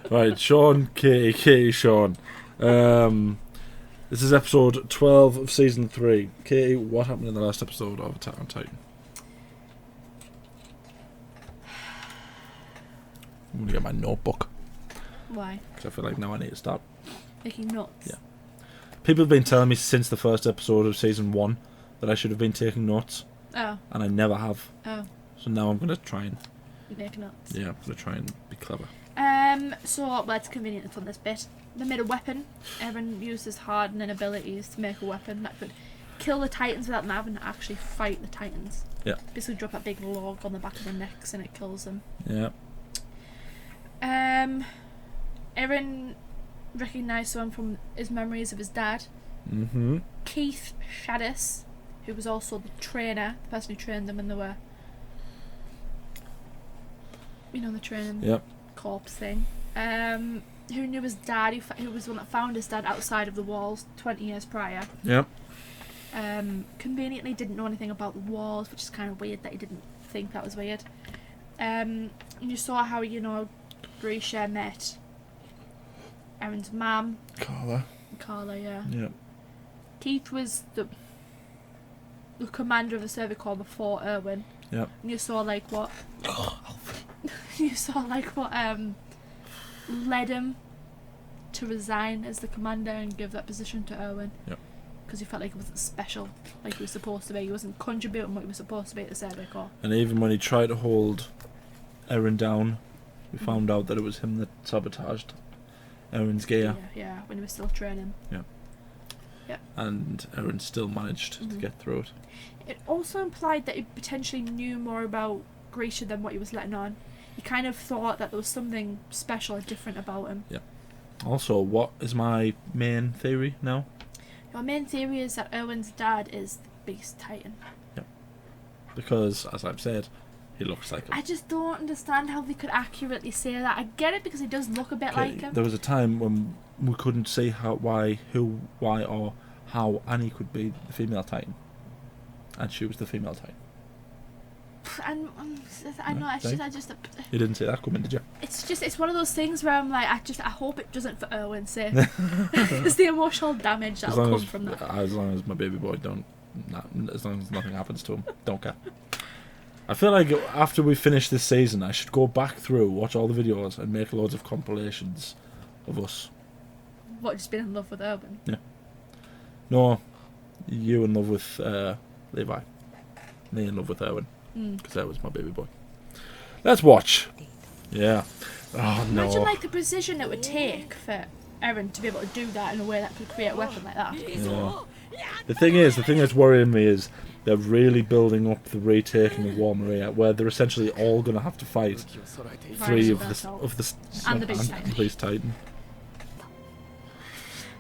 Right, Sean, Katie, Sean. This is episode 12 of season 3. Katie, what happened in the last episode of Attack on Titan? I'm going to get my notebook. Why? Because I feel like now I need to start making notes. Yeah. People have been telling me since the first episode of season 1 that I should have been taking notes. Oh. And I never have. Oh. So now I'm going to try and... make notes. Yeah, I'm going to try and be clever. So let's conveniently from this bit. They made a weapon. Eren used his hardening abilities to make a weapon that could kill the Titans without them having to actually fight the Titans. Yeah. Basically drop a big log on the back of their necks and it kills them. Yeah. Eren recognised someone from his memories of his dad. Mm-hmm. Keith Shaddis, who was also the trainer, the person who trained them when they were... You know, the training corpse thing. Who knew his dad, who was the one that found his dad outside of the walls 20 years prior. Yep. Conveniently didn't know anything about the walls, which is kind of weird that he didn't think that was weird. And you saw how, you know, Grisha met Eren's mum. Carla, yeah. Yep. Keith was the commander of the Survey Corps before Erwin. Yep. And you saw like what led him to resign as the commander and give that position to Erwin. Yep. Because he felt like he wasn't special, like he was supposed to be. He wasn't contributing what he was supposed to be at the Survey Corps. And even when he tried to hold Eren down, we found out that it was him that sabotaged Eren's gear. Yeah, when he was still training. Yeah. Yep. And Eren still managed to get through it. It also implied that he potentially knew more about Grisha than what he was letting on. He kind of thought that there was something special or different about him. Yeah. Also, what is my main theory now? Your main theory is that Erwin's dad is the Beast Titan. Yeah. Because, as I've said, he looks like him. I just don't understand how they could accurately say that. I get it because he does look a bit like him. There was a time when we couldn't say why or how Annie could be the female Titan. And she was the female Titan. And I know, I just... You didn't see that coming, did you? It's one of those things where I'm like, I hope it doesn't for Erwin's sake. It's the emotional damage that'll come from that. As long as my baby boy as long as nothing happens to him, don't care. I feel like after we finish this season, I should go back through, watch all the videos, and make loads of compilations of us. What, just being in love with Erwin? Yeah. No, you in love with Levi. Me in love with Erwin. Because that was my baby boy. Let's watch. Yeah. Oh, no. Imagine like the precision it would take for Eren to be able to do that in a way that could create a weapon like that. Yeah. The thing that's worrying me is they're really building up the retaking of War Maria, where they're essentially all going to have to fight three of the and the Beast Titan.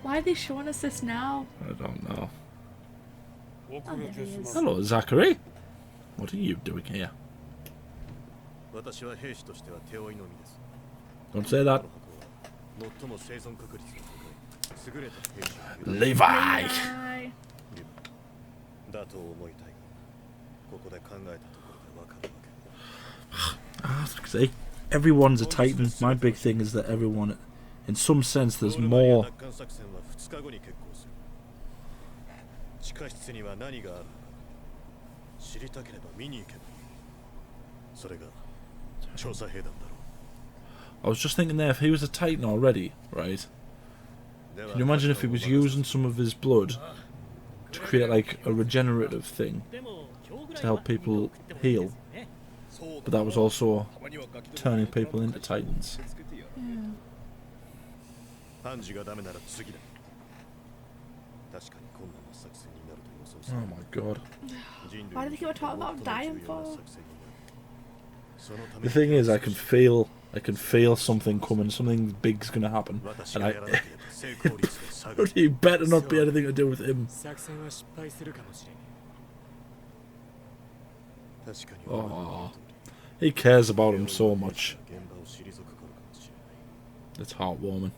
Why are they showing us this now? I don't know. Oh, there he is. Hello, Zachary. What are you doing here? Don't say that. Levi! Hi. See, everyone's a Titan. My big thing is that everyone, in some sense, there's more. I was just thinking there, if he was a Titan already, right? Can you imagine if he was using some of his blood to create like a regenerative thing to help people heal? But that was also turning people into Titans. Oh my god. Why do they keep talking about dying for? The thing is, I can feel something coming, something big's gonna happen, and you better not be anything to do with him. Oh, he cares about him so much. It's heartwarming.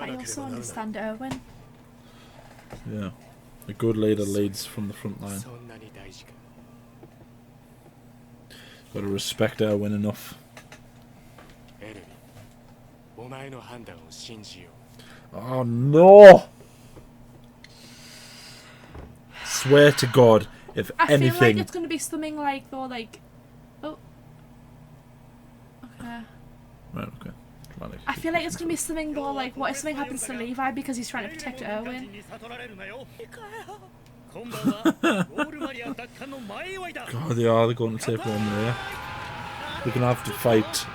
I also understand Erwin. Yeah. A good leader leads from the front line. Gotta respect Erwin enough. Oh no! Swear to God, if I anything. feel like it's gonna be something like though, like, oh, okay. Right, okay. Dramatic. I feel like it's gonna be something though, like, what if something happens to Levi because he's trying to protect Erwin? God, they are. They're going to take one there. They're gonna have to fight.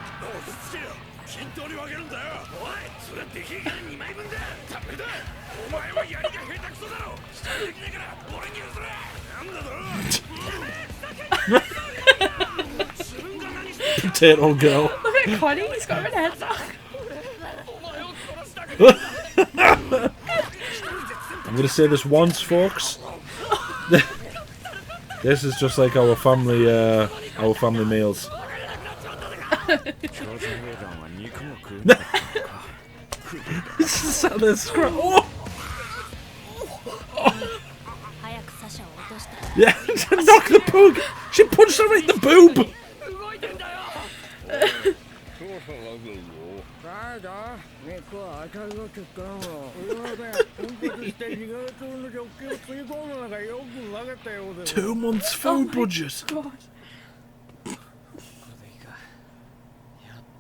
Potato girl. Look at Connie, he's got red head back. I'm gonna say this once, folks. This is just like our family meals. This is how they scrap. Oh! Yeah, knock the pug. She punched her right in the boob. Two months food budget. God.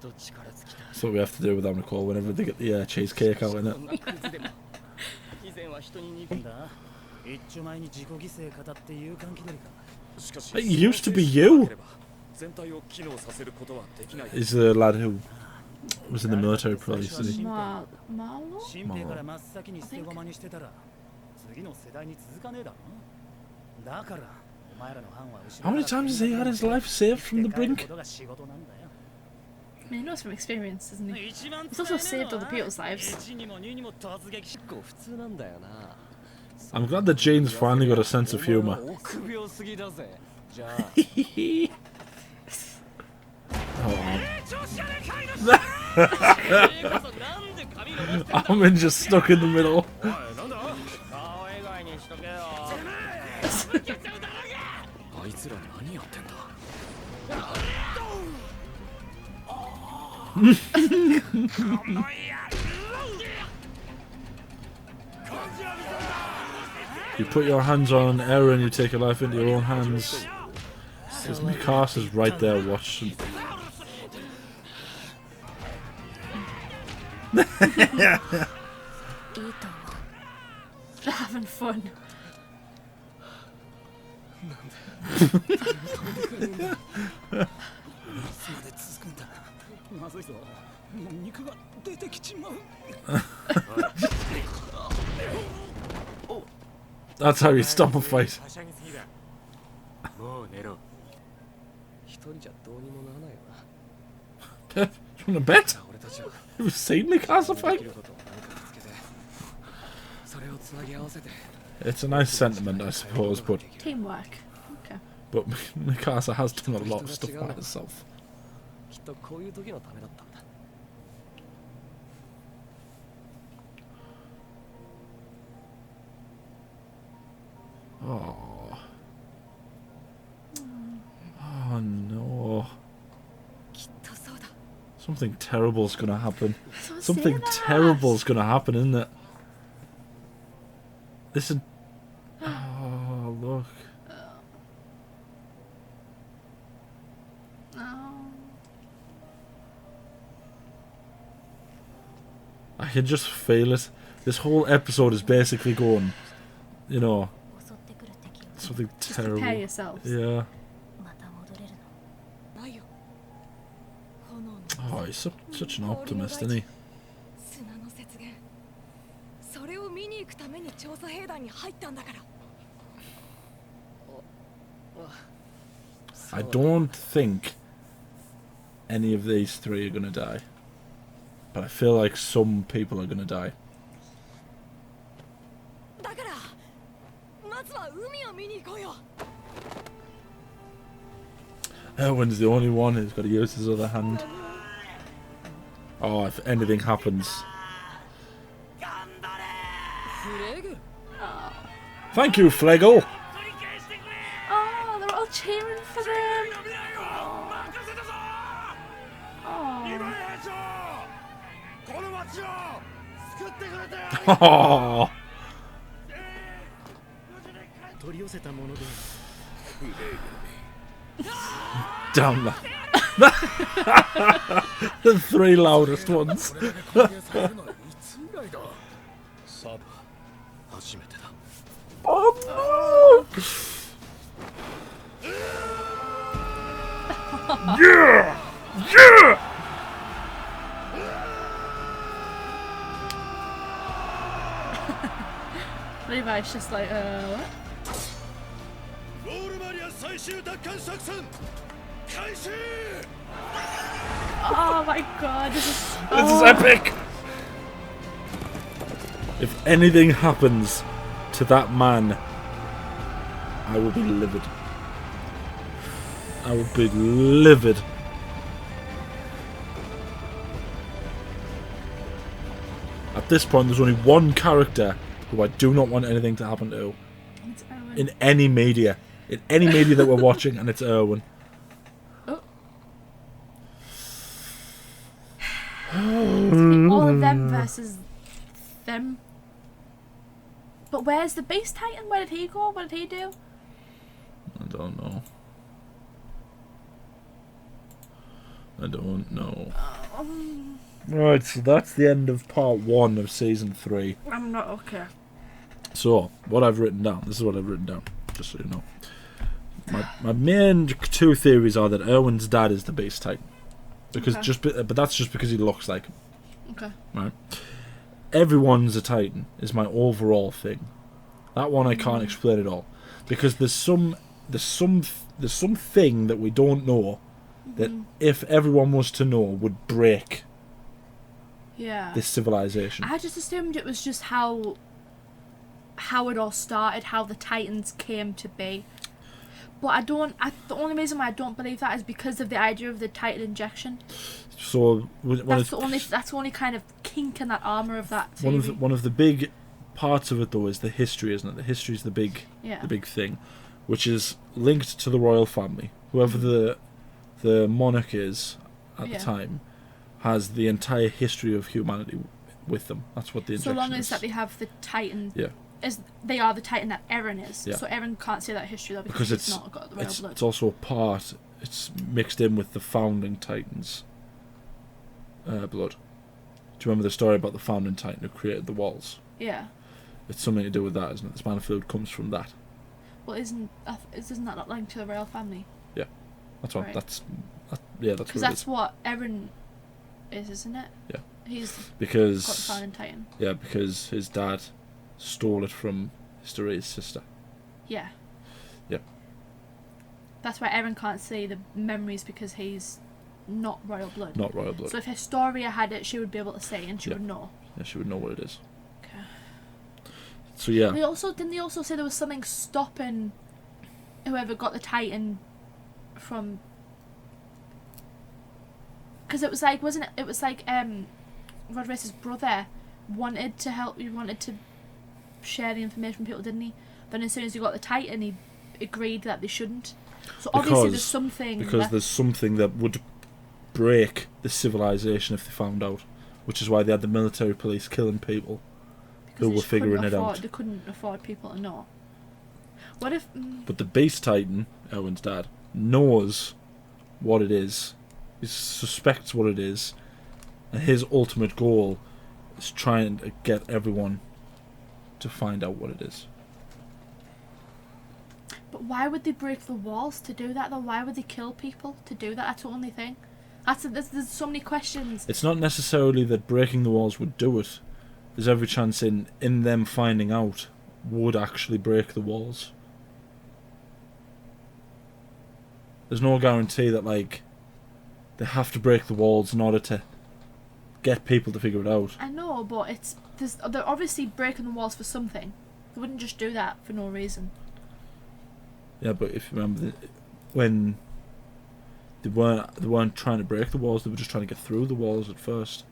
That's what we have to do with them, Nicole, whenever they get the cheesecake out in it. It used to be you. He's the lad who was in the military police, isn't he? Marlo? How many times has he had his life saved from the brink? I mean, he knows from experience, doesn't he? He's also saved other people's lives. I'm glad that Jane's finally got a sense of humour. Armin just stuck in the middle. You put your hands on Eren, you take your life into your own hands. Says Mikasa's right there watching. They're having fun. That's how you stop a fight. Do you want to bet? Have you seen Mikasa fight? It's a nice sentiment, I suppose, but Teamwork. Okay. but Mikasa has done a lot of stuff by herself. Oh. Oh no. Something terrible's gonna happen. Something terrible's gonna happen, isn't it? Listen. Oh, look. I can just feel it. This whole episode is basically going, you know, something terrible. Prepare yourselves. Yeah. Oh, he's such an optimist, isn't he? I don't think any of these three are gonna die, but I feel like some people are gonna die. Erwin's the only one who's got to use his other hand. Oh, if anything happens. Oh. Thank you, Flegel. Oh, they're all cheering for them. Oh. Damn that. The 3 loudest ones. Oh no! Yeah! Yeah! Levi's just like, what? Oh my god, this is epic! If anything happens to that man, I will be livid. I will be livid. At this point, there's only one character who I do not want anything to happen to. It's Erwin. In any media. In any media that we're watching, and it's Erwin. Oh. It's be all of them versus them. But where's the Beast Titan? Where did he go? What did he do? I don't know. I don't know. Right, so that's the end of part 1 of season 3. I'm not okay. So, what I've written down, this is what I've written down, just so you know. My main 2 theories are that Erwin's dad is the Beast Titan. Because but that's just because he looks like him. Okay. Right? Everyone's a Titan is my overall thing. That one I can't explain at all. Because there's something that we don't know that if everyone was to know would break this civilization. I just assumed it was just how it all started, how the Titans came to be. But the only reason why I don't believe that is because of the idea of the Titan injection. So that's the only kind of kink in that armor of that theory. One of the big parts of it though is the history, isn't it? The history is the big thing, which is linked to the royal family. Whoever the monarch is at the time has the entire history of humanity with them. That's what the injection is. So long as that they have the Titan. Yeah. They are the Titan that Eren is. Yeah. So Eren can't see that history though because it's not got the royal blood. It's also it's mixed in with the founding Titans blood. Do you remember the story about the founding Titan who created the walls? Yeah. It's something to do with that, isn't it? The span of fluid comes from that. Well, isn't that not linked to the royal family? Yeah. That's what that's because that's what Eren is, isn't it? Yeah. He's because got the founding Titan. Yeah, because his dad stole it from Historia's sister. Yeah. Yep. That's why Eren can't see the memories because he's not royal blood. Not royal blood. So if Historia had it, she would be able to see and she would know. Yeah, she would know what it is. Okay. So yeah. Didn't they also say there was something stopping whoever got the Titan from? Because it was like, wasn't it? It was like Rodriguez's brother wanted to help. He wanted to share the information with people, didn't he? Then as soon as he got the Titan, he agreed that they shouldn't. So obviously there's something. Because there's something that would break the civilization if they found out, which is why they had the military police killing people who were figuring it out. They couldn't afford people to know. What if? But the Beast Titan, Erwin's dad, knows what it is. He suspects what it is, and his ultimate goal is trying to get everyone to find out what it is. But why would they break the walls to do that though? Why would they kill people to do that? That's the only thing. There's so many questions. It's not necessarily that breaking the walls would do it. There's every chance in them finding out would actually break the walls. There's no guarantee that like they have to break the walls in order to get people to figure it out. I know, but they're obviously breaking the walls for something. They wouldn't just do that for no reason. Yeah, but if you remember, when they weren't trying to break the walls, they were just trying to get through the walls at first.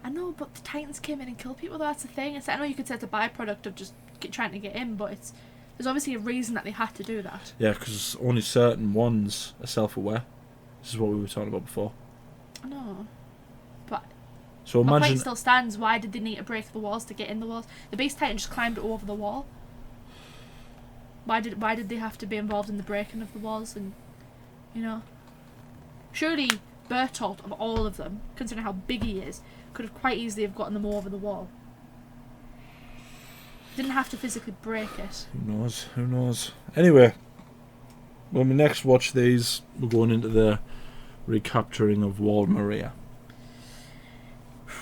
I know, but the Titans came in and killed people. That's the thing. I know you could say it's a byproduct of just trying to get in, but there's obviously a reason that they had to do that. Yeah, because only certain ones are self-aware. This is what we were talking about before. I know, but so my imagine. point still stands. Why did they need to break the walls to get in the walls? The Beast Titan just climbed over the wall. Why did they have to be involved in the breaking of the walls? And surely Bertolt, of all of them, considering how big he is, could have quite easily have gotten them over the wall. Didn't have to physically break it. Who knows? Anyway, when we next watch these, we're going into the recapturing of Wall Maria.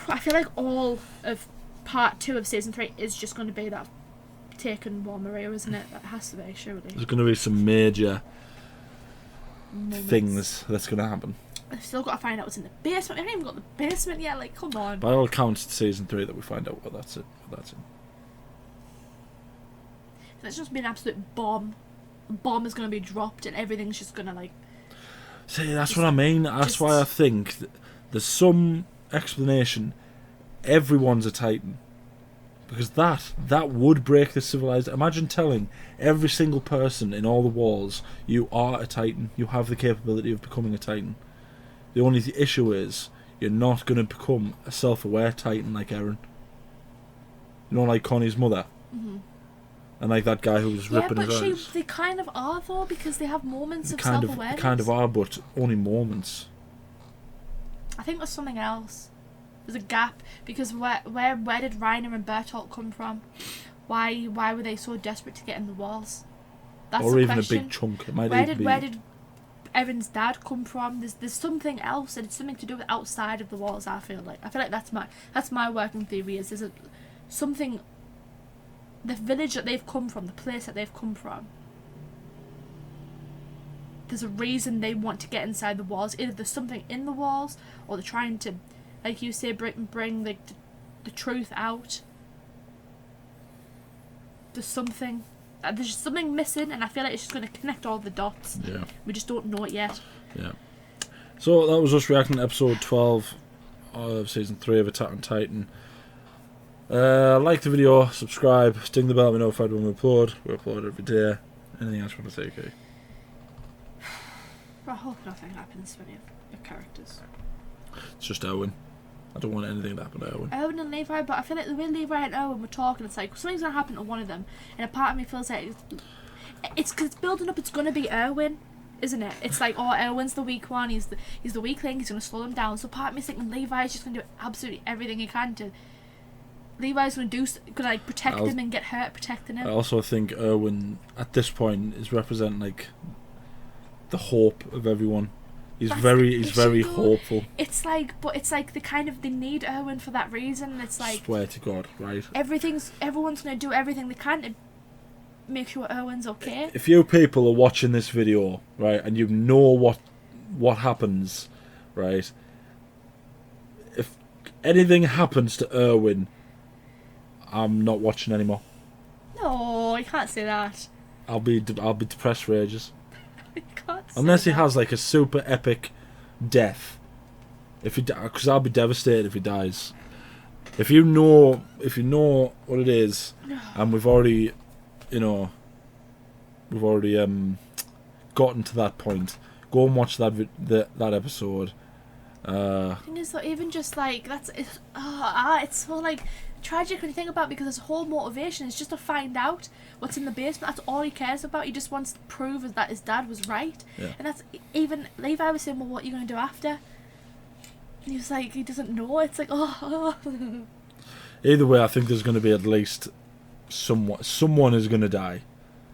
I feel like all of part 2 of season 3 is just going to be that taken Wall Maria, isn't it? That has to be, surely. There's going to be some major Moments. things that's going to happen. I've still got to find out what's in the basement. I haven't even got the basement yet. Like, come on. By all accounts, it's season 3 that we find out what that's in. It's just be an absolute bomb. A bomb is going to be dropped and everything's just going to, like... See, that's what I mean. That's why I think there's some explanation. Everyone's a Titan. Because that would break the civilized... Imagine telling every single person in all the walls, you are a Titan. You have the capability of becoming a Titan. The only issue is, you're not going to become a self-aware Titan like Eren. Like Connie's mother. Mm-hmm. And like that guy who was ripping his eyes. Yeah, but they kind of are, though, because they have moments of self-awareness. They kind of are, but only moments. I think there's something else. There's a gap, because where did Reiner and Bertolt come from? Why were they so desperate to get in the walls? That's or the even question. a big chunk. It might where even did Eren's dad come from? There's something else, and it's something to do with outside of the walls. I feel like that's my working theory. Is there's something. The village that they've come from, the place that they've come from, there's a reason they want to get inside the walls. Either there's something in the walls, or they're trying to, like you say, bring the truth out. There's something. There's just something missing, and I feel like it's just going to connect all the dots. Yeah. We just don't know it yet. Yeah. So that was us reacting to episode 12 of season 3 of Attack on Titan. Like the video, subscribe, ding the bell to be notified when we upload. We upload every day. Anything else you want to say, Kay? I hope nothing happens to any of the characters. It's just Erwin. I don't want anything to happen to Erwin. Erwin and Levi, but I feel like the way Levi and Erwin were talking, it's like something's going to happen to one of them, and a part of me feels like it's because it's building up, it's going to be Erwin, isn't it? It's like, oh, Erwin's the weak one, he's the weak link, he's going to slow them down, so part of me is thinking Levi's just going to do absolutely everything he can to... Levi's going to like protect him and get hurt protecting him. I also think Erwin, at this point, is representing like the hope of everyone. He's very hopeful. It's like, but it's like they need Erwin for that reason. It's like, swear to God, right? Everyone's going to do everything they can to make sure Erwin's okay. If you people are watching this video, right, and you know what happens, right? If anything happens to Erwin, I'm not watching anymore. No, you can't say that. I'll be depressed for ages. You can't say Unless he that. has like a super epic death. Because I'll be devastated if he dies. If you know what it is, and we've already gotten to that point, go and watch that episode. The thing is, though, even just like it's so like tragic when you think about it, because his whole motivation is just to find out what's in the basement. That's all he cares about. He just wants to prove that his dad was right. Yeah. And that's even Levi was saying, well, what are you going to do after? And he was like, he doesn't know. It's like, oh. Either way, I think there's going to be at least someone is going to die.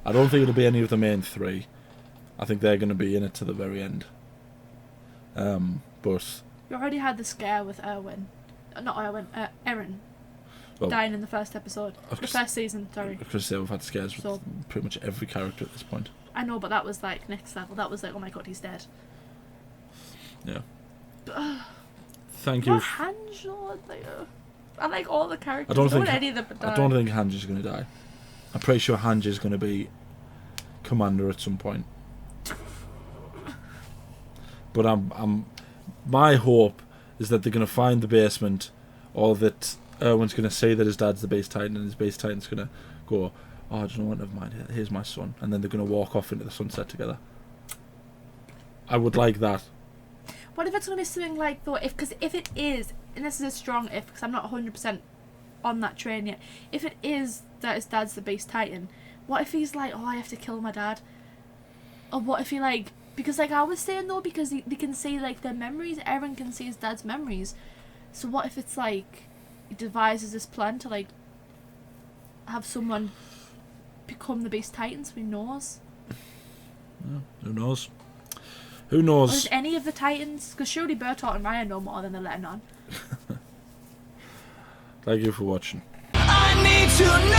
I don't think it'll be any of the main three. I think they're going to be in it to the very end. But you already had the scare with Erwin. Not Erwin, Eren. Well, dying in the first episode. The first season, sorry. Because we've had scares with pretty much every character at this point. I know, but that was like next level. That was like, oh my god, he's dead. Yeah. Thank you. Hanjo, I like all the characters. I don't think Hanji's going to die. I'm pretty sure Hanji's going to be commander at some point. But my hope is that they're going to find the basement, or that Erwin's going to say that his dad's the base titan, and his base titan's going to go, "Oh, do you know what? Never mind. Here's my son," and then they're going to walk off into the sunset together. I would like that. What if it's going to be something like, though, because if it is, and this is a strong if, because I'm not 100% on that train yet, if it is that his dad's the base titan, what if he's like, "Oh, I have to kill my dad"? Or what if he, like, because, like I was saying, though, because they can see, like, their memories, Eren can see his dad's memories, so what if it's, like, he devises this plan to, like, have someone become the base titan so he knows? Yeah, who knows? Who Or knows? does any of the titans, because surely Bertolt and Ryan know more than they're letting on. Thank you for watching. I need to know.